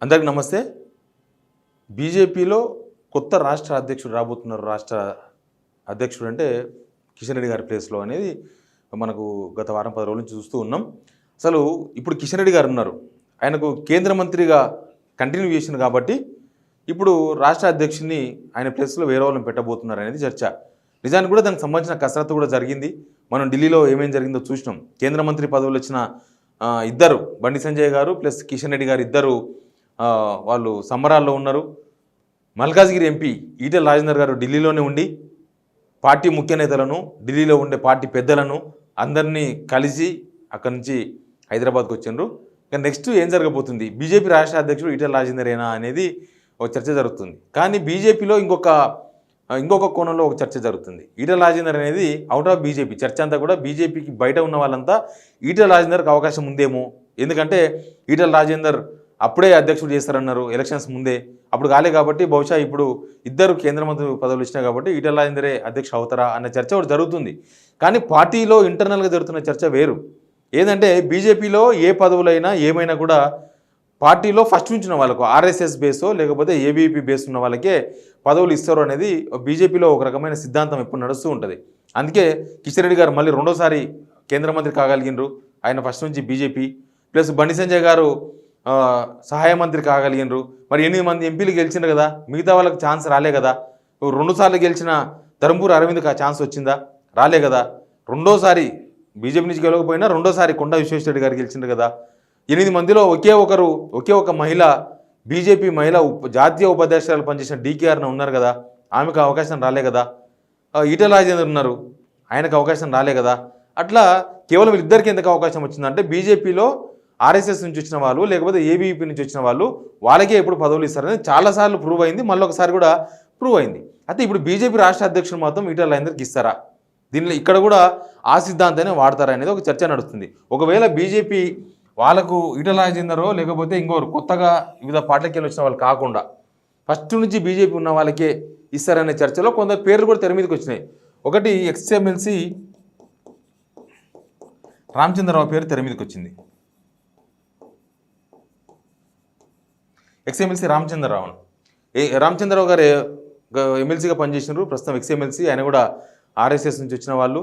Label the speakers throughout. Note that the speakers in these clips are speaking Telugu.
Speaker 1: అందరికి నమస్తే. బీజేపీలో కొత్త రాష్ట్ర అధ్యక్షుడు రాబోతున్నారు. రాష్ట్ర అధ్యక్షుడు అంటే కిషన్ రెడ్డి గారి ప్లేస్లో అనేది మనకు గత వారం 10 రోజుల నుంచి చూస్తూ ఉన్నాం. అసలు ఇప్పుడు కిషన్ రెడ్డి గారు ఉన్నారు, ఆయనకు కేంద్ర మంత్రిగా కంటిన్యూ చేసింది కాబట్టి ఇప్పుడు రాష్ట్ర అధ్యక్షుడిని ఆయన ప్లేస్లో వేరే వాళ్ళని పెట్టబోతున్నారు అనేది చర్చ. నిజానికి కూడా దానికి సంబంధించిన కసరత్తు కూడా జరిగింది. మనం ఢిల్లీలో ఏమేం జరిగిందో చూసినాం. కేంద్ర మంత్రి పదవులు వచ్చిన ఇద్దరు, బండి సంజయ్ గారు ప్లస్ కిషన్ రెడ్డి గారు ఇద్దరు వాళ్ళు సంబరాల్లో ఉన్నారు. మల్కాజ్గిరి ఎంపీ ఈటెల రాజేందర్ గారు ఢిల్లీలోనే ఉండి పార్టీ ముఖ్య నేతలను, ఢిల్లీలో ఉండే పార్టీ పెద్దలను అందరినీ కలిసి అక్కడి నుంచి హైదరాబాద్కు వచ్చిండ్రు. ఇక నెక్స్ట్ ఏం జరగబోతుంది, బీజేపీ రాష్ట్ర అధ్యక్షుడు ఈటెల రాజేందరేనా అనేది ఒక చర్చ జరుగుతుంది. కానీ బీజేపీలో ఇంకొక కోణంలో ఒక చర్చ జరుగుతుంది. ఈటెల రాజేందర్ అనేది అవుట్ ఆఫ్ బీజేపీ చర్చ అంతా కూడా బీజేపీకి బయట ఉన్న వాళ్ళంతా ఈటెల రాజేందర్కి అవకాశం ఉందేమో, ఎందుకంటే ఈటెల రాజేందర్ అప్పుడే అధ్యక్షుడు చేస్తారన్నారు ఎలక్షన్స్ ముందే, అప్పుడు కాలే కాబట్టి బహుశా ఇప్పుడు ఇద్దరు కేంద్ర మంత్రి పదవులు ఇచ్చినాయి కాబట్టి ఈటెల రాజేందరే అధ్యక్షుడు అవుతారా అన్న చర్చ ఒకటి జరుగుతుంది. కానీ పార్టీలో ఇంటర్నల్గా జరుగుతున్న చర్చ వేరు. ఏంటంటే బీజేపీలో ఏ పదవులైనా ఏమైనా కూడా పార్టీలో ఫస్ట్ ఉంచిన వాళ్ళకు ఆర్ఎస్ఎస్ బేసో లేకపోతే ఏబీపీ బేస్ ఉన్న వాళ్ళకే పదవులు ఇస్తారు అనేది బీజేపీలో ఒక రకమైన సిద్ధాంతం ఎప్పుడు నడుస్తూ ఉంటుంది. అందుకే కిషన్ రెడ్డి గారు మళ్ళీ రెండోసారి కేంద్ర మంత్రి కాగలిగినరు. ఆయన ఫస్ట్ నుంచి బీజేపీ ప్లస్ బండి సంజయ్ గారు సహాయ మంత్రి కాగలిగినరు. మరి 8 మంది ఎంపీలు గెలిచిండ్రు కదా, మిగతా వాళ్ళకి ఛాన్స్ రాలే కదా. 2 సార్లు గెలిచిన ధర్మపురి అరవింద్కి ఆ ఛాన్స్ వచ్చిందా? రాలే కదా. రెండోసారి బీజేపీ నుంచి గెలవకపోయినా రెండోసారి కొండ విశ్వేశ్వరరెడ్డి గారు గెలిచిండ్రు కదా. 8 మందిలో ఒకే ఒక మహిళ, బీజేపీ మహిళ జాతీయ ఉపాధ్యక్షురాలు పనిచేసిన డీకేఆర్న ఉన్నారు కదా, ఆమెకు అవకాశం రాలే కదా. ఈటెల రాజేందర్ ఉన్నారు, ఆయనకు అవకాశం రాలే కదా. అట్లా కేవలం వీళ్ళిద్దరికి ఎందుకు అవకాశం వచ్చిందంటే బీజేపీలో ఆర్ఎస్ఎస్ నుంచి వచ్చిన వాళ్ళు లేకపోతే ఏబీపీ నుంచి వచ్చిన వాళ్ళు వాళ్ళకే ఎప్పుడు పదవులు ఇస్తారని చాలాసార్లు ప్రూవ్ అయింది, మళ్ళీ ఒకసారి కూడా ప్రూవ్ అయింది. అయితే ఇప్పుడు బీజేపీ రాష్ట్ర అధ్యక్షుడు మాత్రం ఈటెల రాజేందర్కి ఇస్తారా, దీనిలో ఇక్కడ కూడా ఆ సిద్ధాంతాన్ని వాడతారా అనేది ఒక చర్చ నడుస్తుంది. ఒకవేళ బీజేపీ వాళ్ళకు ఈటెల రాజేందరో లేకపోతే ఇంకోరు కొత్తగా వివిధ పార్టీలకి వచ్చిన వాళ్ళు కాకుండా ఫస్ట్ నుంచి బీజేపీ ఉన్న వాళ్ళకే ఇస్తారనే చర్చలో కొందరు పేర్లు కూడా తెర మీదకి వచ్చినాయి. ఒకటి ఎక్స్ఎమ్మెల్సీ రామచంద్రరావు పేరు తెర మీదకి వచ్చింది. ఎక్స్ఎమ్మెల్సీ రామచంద్రరావు గారు ఎమ్మెల్సీగా పనిచేసినారు. ప్రస్తుతం ఎక్స్ఎమ్మెల్సీ, ఆయన కూడా ఆర్ఎస్ఎస్ నుంచి వచ్చిన వాళ్ళు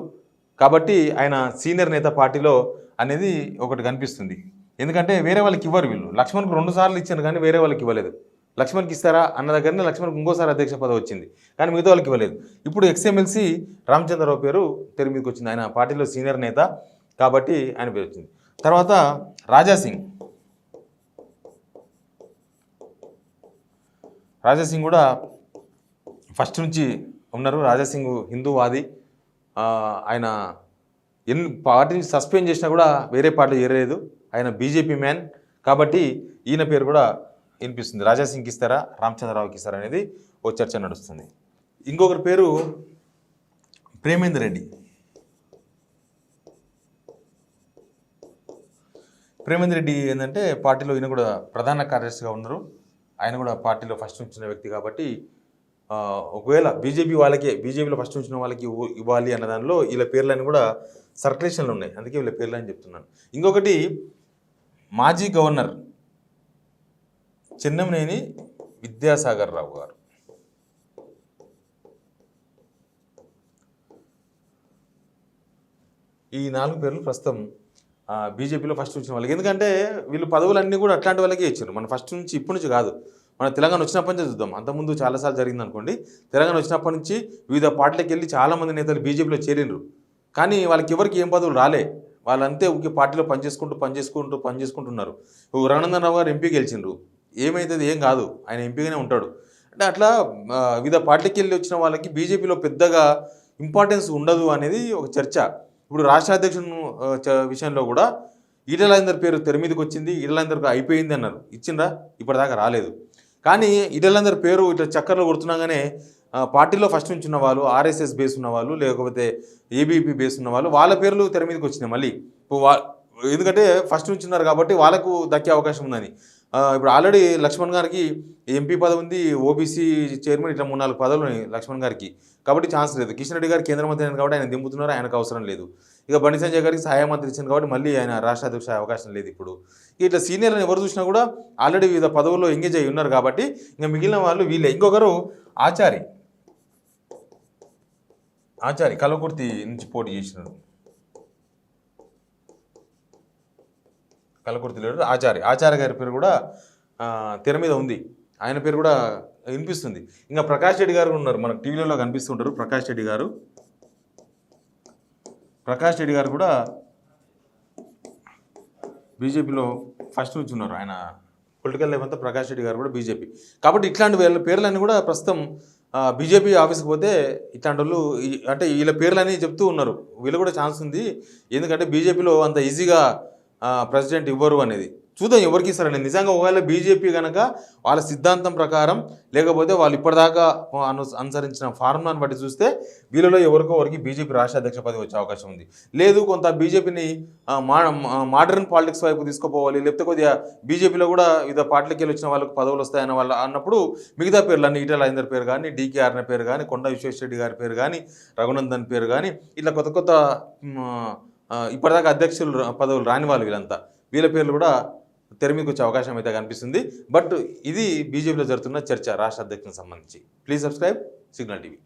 Speaker 1: కాబట్టి ఆయన సీనియర్ నేత పార్టీలో అనేది ఒకటి కనిపిస్తుంది. ఎందుకంటే వేరే వాళ్ళకి ఇవ్వరు వీళ్ళు. లక్ష్మణ్కు 2 సార్లు ఇచ్చారు కానీ వేరే వాళ్ళకి ఇవ్వలేదు. లక్ష్మణ్కి ఇస్తారా అన్న దగ్గరనే లక్ష్మణ్కి ఇంకోసారి అధ్యక్ష పదవి వచ్చింది కానీ మిగతా వాళ్ళకి ఇవ్వలేదు. ఇప్పుడు ఎక్స్ఎమ్మెల్సీ రామచంద్రరావు పేరు తెర మీదకి వచ్చింది. ఆయన పార్టీలో సీనియర్ నేత కాబట్టి ఆయన పేరు వచ్చింది. తర్వాత రాజాసింగ్ కూడా ఫస్ట్ నుంచి ఉన్నారు. రాజాసింగ్ హిందూవాది, ఆయన పార్టీ నుంచి సస్పెండ్ చేసినా కూడా వేరే పార్టీలో చేరలేదు. ఆయన బీజేపీ మ్యాన్ కాబట్టి ఈయన పేరు కూడా వినిపిస్తుంది. రాజాసింగ్కి ఇస్తారా రామచంద్రరావుకి ఇస్తారా అనేది ఓ చర్చ నడుస్తుంది. ఇంకొకరి పేరు ప్రేమేందర్ రెడ్డి. ప్రేమేందర్ రెడ్డి ఏంటంటే పార్టీలో ఈయన కూడా ప్రధాన కార్యదర్శిగా ఉన్నారు. ఆయన కూడా పార్టీలో ఫస్ట్ ఉంచిన వ్యక్తి కాబట్టి ఒకవేళ బీజేపీలో ఫస్ట్ ఉంచిన వాళ్ళకి ఇవ్వాలి అన్న దానిలో వీళ్ళ పేర్లని కూడా సర్క్యులేషన్లు ఉన్నాయి, అందుకే వీళ్ళ పేర్లు అని చెప్తున్నాను. ఇంకొకటి మాజీ గవర్నర్ చెన్నమనేని విద్యాసాగర్ రావు గారు. ఈ 4 పేర్లు ప్రస్తుతం బీజేపీలో ఫస్ట్ వచ్చిన వాళ్ళకి. ఎందుకంటే వీళ్ళు పదవులన్నీ కూడా అట్లాంటి వాళ్ళకే ఇచ్చారు. మన ఫస్ట్ నుంచి ఇప్పటి నుంచి కాదు, మన తెలంగాణ వచ్చినప్పటి నుంచి చూద్దాం. అంతకుముందు చాలాసార్లు జరిగింది అనుకోండి. తెలంగాణ వచ్చినప్పటి నుంచి వివిధ పార్టీలకు వెళ్ళి చాలామంది నేతలు బీజేపీలో చేరినరు కానీ వాళ్ళకి ఎవరికి ఏం పదవులు రాలే. వాళ్ళంతే ఊరికి పార్టీలో పనిచేసుకుంటున్నారు. రఘునందన్ రావు గారు ఎంపీ గెలిచిండ్రు, ఏమైతుంది ఏం కాదు, ఆయన ఎంపీగానే ఉంటాడు. అంటే అట్లా వివిధ పార్టీకి వెళ్ళి వచ్చిన వాళ్ళకి బీజేపీలో పెద్దగా ఇంపార్టెన్స్ ఉండదు అనేది ఒక చర్చ. ఇప్పుడు రాష్ట్ర అధ్యక్షుడు విషయంలో కూడా ఈటెల రాజేందర్ పేరు తెర మీదకి వచ్చింది. ఈటెల రాజేందర్కి అయిపోయింది అన్నారు, ఇచ్చిండ్రా ఇప్పటిదాకా రాలేదు. కానీ ఈటెల రాజేందర్ పేరు ఇట్లా చక్కర్లు కొడుతున్నాగానే పార్టీలో ఫస్ట్ నుంచి ఉన్న వాళ్ళు, ఆర్ఎస్ఎస్ బేస్ ఉన్న వాళ్ళు లేకపోతే ఏబీపీ బేస్ ఉన్న వాళ్ళు, వాళ్ళ పేర్లు తెర మీదకి వచ్చినాయి మళ్ళీ. ఎందుకంటే ఫస్ట్ నుంచి ఉన్నారు కాబట్టి వాళ్ళకు దక్కే అవకాశం ఉందని. ఇప్పుడు ఆల్రెడీ లక్ష్మణ్ గారికి ఎంపీ పదవి ఉంది, ఓబీసీ చైర్మన్, ఇట్లా 3-4 పదవులు ఉన్నాయి లక్ష్మణ్ గారికి. కాబట్టి ఛాన్స్ లేదు. కిషన్ రెడ్డి గారు కేంద్ర మంత్రి అయిన కాబట్టి ఆయన దింపుతున్నారు, ఆయనకు అవసరం లేదు. ఇక బండి సంజయ్ గారికి సహాయ మంత్రి ఇచ్చింది కాబట్టి మళ్ళీ ఆయన రాష్ట్ర అధ్యక్ష అవకాశం లేదు ఇప్పుడు. ఇట్లా సీనియర్లను ఎవరు చూసినా కూడా ఆల్రెడీ వివిధ పదవుల్లో ఎంగేజ్ అయ్యి ఉన్నారు కాబట్టి ఇంకా మిగిలిన వాళ్ళు వీళ్ళే. ఇంకొకరు ఆచారి కల్వకుర్తి నుంచి పోటీ చేసినాడు. కల్వకుర్తి లీడర్ ఆచార్య గారి పేరు కూడా తెర మీద ఉంది. ఆయన పేరు కూడా వినిపిస్తుంది. ఇంకా ప్రకాష్ రెడ్డి గారు ఉన్నారు, మనకు టీవీలలో కనిపిస్తుంటారు. ప్రకాష్ రెడ్డి గారు కూడా బీజేపీలో ఫస్ట్ నుంచి ఉన్నారు. ఆయన పొలిటికల్ లైఫ్ అంతా ప్రకాష్ రెడ్డి గారు కూడా బీజేపీ. కాబట్టి ఇట్లాంటి వీళ్ళ పేర్లన్నీ కూడా ప్రస్తుతం బీజేపీ ఆఫీస్కి పోతే ఇట్లాంటి వాళ్ళు అంటే వీళ్ళ పేర్లన్నీ చెప్తూ ఉన్నారు. వీళ్ళు కూడా ఛాన్స్ ఉంది, ఎందుకంటే బీజేపీలో అంత ఈజీగా ప్రెసిడెంట్ ఇవ్వరు అనేది. చూద్దాం ఎవరికి ఇస్తారని. నిజంగా ఒకవేళ బీజేపీ కనుక వాళ్ళ సిద్ధాంతం ప్రకారం లేకపోతే వాళ్ళు ఇప్పటిదాకా అనుసరించిన ఫార్ములాను బట్టి చూస్తే వీళ్ళలో ఎవరికి బీజేపీ రాష్ట్ర అధ్యక్ష పదవి వచ్చే అవకాశం ఉంది. లేదు కొంత బీజేపీని మోడర్న్ పాలిటిక్స్ వైపు తీసుకుపోవాలి, లేకపోతే కొద్దిగా బీజేపీలో కూడా వివిధ పార్టీలకి వెళ్ళి వచ్చిన వాళ్ళకి పదవులు వస్తాయన్న వాళ్ళు అన్నప్పుడు మిగతా పేర్లు అన్ని ఈటెల రాజేందర్ పేరు కానీ, డీకే అరుణ పేరు కానీ, కొండ విశ్వేశ్వరరెడ్డి గారి పేరు కానీ, రఘునందన్ పేరు కానీ, ఇట్లా కొత్త ఇప్పటిదాకా అధ్యక్షులు పదవులు రాని వాళ్ళు వీళ్ళ పేర్లు కూడా తెర మీదకి వచ్చే అవకాశం అయితే కనిపిస్తుంది. బట్ ఇది బీజేపీలో జరుగుతున్న చర్చ రాష్ట్ర అధ్యక్షునికి సంబంధించి. Please subscribe signal TV.